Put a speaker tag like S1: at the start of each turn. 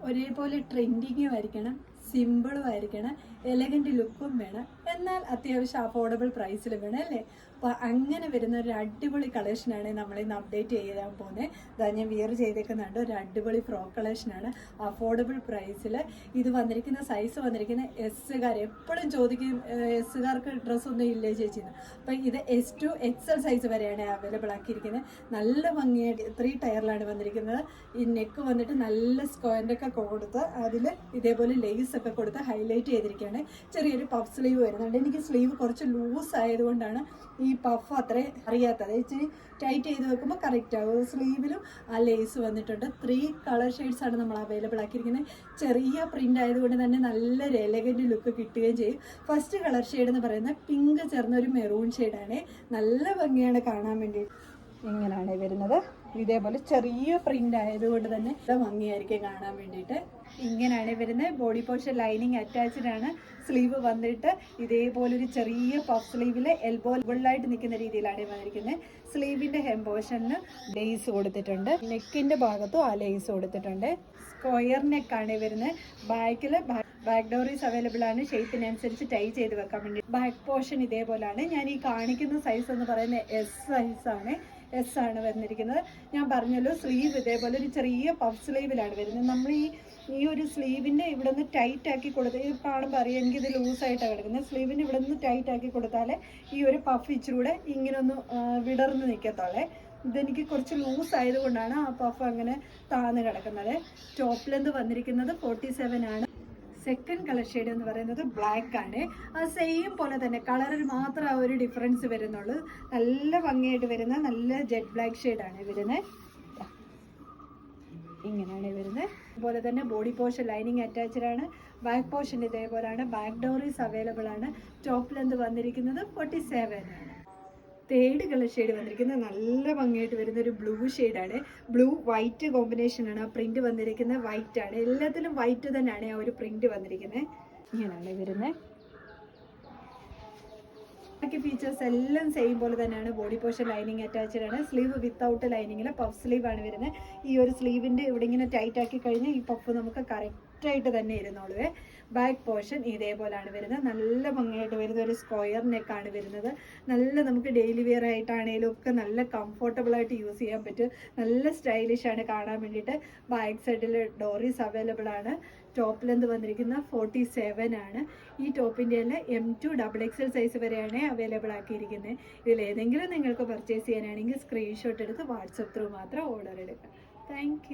S1: ഒരേപോലെ ട്രെൻഡിങ്ങും ആയിരിക്കണം, സിമ്പിളും ആയിരിക്കണം, എലഗന്റ് ലുക്കും വേണം, എന്നാൽ അത്യാവശ്യം അഫോർഡബിൾ പ്രൈസിലും വേണം അല്ലേ. അപ്പോൾ അങ്ങനെ വരുന്ന ഒരു അടിപൊളി കളക്ഷനാണ് നമ്മളിന്ന് അപ്ഡേറ്റ് ചെയ്യാൻ പോകുന്നത്. ഇതാ ഞാൻ വിയർ ചെയ്തേക്കുന്നുണ്ട്, ഒരു അടിപൊളി ഫ്രോക്ക് കളക്ഷനാണ് അഫോർഡബിൾ പ്രൈസിൽ. ഇത് വന്നിരിക്കുന്ന സൈസ് വന്നിരിക്കുന്ന എസ്സുകാർ എപ്പോഴും ചോദിക്കും, എസ്സുകാർക്ക് ഡ്രസ്സൊന്നും ഇല്ലേ ചേച്ചിന്ന്. അപ്പം ഇത് S2 XL സൈസ് വരെയാണ് അവൈലബിൾ ആക്കിയിരിക്കുന്നത്. നല്ല ഭംഗിയായിട്ട് 3 ടയറിലാണ് വന്നിരിക്കുന്നത്. ഈ നെക്ക് വന്നിട്ട് നല്ല സ്ക്വയറിൻ്റെ ഒക്കെ കൊടുത്ത് അതിൽ ഇതേപോലെ ലേസ് ഒക്കെ കൊടുത്ത് ഹൈലൈറ്റ് ചെയ്തിരിക്കുകയാണ്. ചെറിയൊരു പഫ് സ്ലീവ് വരുന്നുണ്ട്. എനിക്ക് സ്ലീവ് കുറച്ച് ലൂസ് ആയതുകൊണ്ടാണ് ഈ പഫ് അത്ര അറിയാത്തത്. ഇച്ചിരി ടൈറ്റ് ചെയ്ത് വെക്കുമ്പോൾ കറക്റ്റ് ആകും. സ്ലീവിലും ആ ലേസ് വന്നിട്ടുണ്ട്. 3 കളർ ഷെയ്ഡ്സ് ആണ് നമ്മൾ അവൈലബിൾ ആക്കിയിരിക്കുന്നത്. ചെറിയ പ്രിന്റ് ആയതുകൊണ്ട് തന്നെ നല്ലൊരു എലഗന്റ് ലുക്ക് കിട്ടുകയും ചെയ്യും. ഫസ്റ്റ് കളർ ഷെയ്ഡ് എന്ന് പറയുന്നത് പിങ്ക് ചേർന്ന ഒരു മെറൂൺ ഷെയ്ഡാണ്. നല്ല ഭംഗിയാണ് കാണാൻ വേണ്ടി. ഇങ്ങനെയാണ് വരുന്നത്. ഇതേപോലെ ചെറിയ പ്രിന്റ് ആയതുകൊണ്ട് തന്നെ ഭംഗിയായിരിക്കും കാണാൻ വേണ്ടിയിട്ട്. ഇങ്ങനെയാണ് വരുന്നത്. ബോഡി പോർഷൻ ലൈനിങ് അറ്റാച്ച്ഡ് ആണ്. സ്ലീവ് വന്നിട്ട് ഇതേപോലെ ഒരു ചെറിയ പഫ് സ്ലീവിൽ എൽബോളായിട്ട് നിൽക്കുന്ന രീതിയിലാണ് വന്നിരിക്കുന്നത്. സ്ലീവിന്റെ ഹെം പോർഷനിൽ ലേസ് കൊടുത്തിട്ടുണ്ട്. നെക്കിന്റെ ഭാഗത്തും ആ ലേസ് കൊടുത്തിട്ടുണ്ട്. സ്ക്വയർ നെക്കാണ് വരുന്നത്. ബാക്കിൽ ബാക്ക് ഡോറീസ് അവൈലബിൾ ആണ്. ഷേപ്പിനനുസരിച്ച് ടൈ ചെയ്ത് വെക്കാൻ വേണ്ടി. ബാക്ക് പോർഷൻ ഇതേപോലെയാണ്. ഞാൻ ഈ കാണിക്കുന്ന സൈസ് എന്ന് പറയുന്നത് എസ് സൈസാണ്. എസ് ആണ് വന്നിരിക്കുന്നത്. ഞാൻ പറഞ്ഞല്ലോ, സ്ലീവ് ഇതേപോലെ ഒരു ചെറിയ പഫ് സ്ലീവിലാണ് വരുന്നത്. നമ്മൾ ഈ ഒരു സ്ലീവിൻ്റെ ഇവിടെ നിന്ന് ടൈറ്റ് ആക്കി കൊടുത്ത് കാണുമ്പോൾ അറിയാം എനിക്കിത് ലൂസായിട്ടാണ് കിടക്കുന്നത്. സ്ലീവിൻ്റെ ഇവിടെ നിന്ന് ടൈറ്റ് ആക്കി കൊടുത്താലേ ഈ ഒരു പഫ് ഇച്ചിലൂടെ ഇങ്ങനെ ഒന്ന് വിടർന്ന് നിൽക്കത്തോളെ. ഇതെനിക്ക് കുറച്ച് ലൂസ് ആയതുകൊണ്ടാണ് ആ പഫ് അങ്ങനെ താന്ന് കിടക്കുന്നത്. ടോപ്പ് ലെന്ത് വന്നിരിക്കുന്നത് 47 ആണ്. സെക്കൻഡ് കളർ ഷെയ്ഡ് എന്ന് പറയുന്നത് ബ്ലാക്ക് ആണ്. ആ സെയിം പോലെ തന്നെ കളറിൽ മാത്രം ആ ഒരു ഡിഫറൻസ് വരുന്നുള്ളൂ. നല്ല ഭംഗിയായിട്ട് വരുന്ന നല്ല ജെറ്റ് ബ്ലാക്ക് ഷെയ്ഡാണ് വരുന്നത്. ഇങ്ങനെയാണ് വരുന്നത്. അതുപോലെ തന്നെ ബോഡി പോർഷൻ ലൈനിങ് അറ്റാച്ച്ഡ് ആണ്. ബാക്ക് പോർഷൻ ഇതേപോലെയാണ്. ബാക്ക് ഡോറീസ് അവൈലബിൾ ആണ്. ടോപ്പ് ലെന്ത് വന്നിരിക്കുന്നത് 47 ആണ്. തേർഡ് കളർ ഷെയ്ഡ് വന്നിരിക്കുന്നത് നല്ല ഭംഗിയായിട്ട് വരുന്ന ഒരു ബ്ലൂ ഷെയ്ഡാണ്. ബ്ലൂ വൈറ്റ് കോമ്പിനേഷനാണ്. ആ പ്രിന്റ് വന്നിരിക്കുന്നത് വൈറ്റ് ആണ്. എല്ലാത്തിലും വൈറ്റ് തന്നെയാണ് ആ ഒരു പ്രിന്റ് വന്നിരിക്കുന്നത്. ഇങ്ങനെയാണ് വരുന്നത്. ബാക്കി ഫീച്ചേഴ്സ് എല്ലാം സെയിം പോലെ തന്നെയാണ്. ബോഡി പോർഷൻ ലൈനിങ് അറ്റാച്ച്ഡ് ആണ്. സ്ലീവ് വിത്തൗട്ട് ലൈനിങ്ങിൽ പഫ് സ്ലീവ് ആണ് വരുന്നത്. ഈ ഒരു സ്ലീവിൻ്റെ ഇവിടെ ഇങ്ങനെ ടൈറ്റ് ആക്കി കഴിഞ്ഞാൽ ഈ പഫ് നമുക്ക് കറക്റ്റായിട്ട് തന്നെ ഇരുന്നോളൂ. ബാക്ക് പോർഷൻ ഇതേപോലെയാണ് വരുന്നത്. നല്ല ഭംഗിയായിട്ട് വരുന്ന ഒരു സ്ക്വയർ നെക്കാണ് വരുന്നത്. നല്ല നമുക്ക് ഡെയിലി വെയർ ആയിട്ടാണെങ്കിലും ഒക്കെ നല്ല കംഫർട്ടബിൾ ആയിട്ട് യൂസ് ചെയ്യാൻ പറ്റും. നല്ല സ്റ്റൈലിഷ് ആണ് കാണാൻ വേണ്ടിയിട്ട്. ബാക്ക് സൈഡിൽ ഡോറീസ് അവൈലബിൾ ആണ്. ടോപ്പ് ലെന്ത് വന്നിരിക്കുന്ന 47 ആണ്. ഈ ടോപ്പിൻ്റെ തന്നെ M2 XXL സൈസ് വരെയാണ് അവൈലബിൾ ആക്കിയിരിക്കുന്നത്. ഇതിൽ ഏതെങ്കിലും നിങ്ങൾക്ക് പർച്ചേസ് ചെയ്യാനാണെങ്കിൽ സ്ക്രീൻഷോട്ട് എടുത്ത് വാട്സപ്പ് ത്രൂ മാത്രം ഓർഡർ എടുക്കാം. താങ്ക്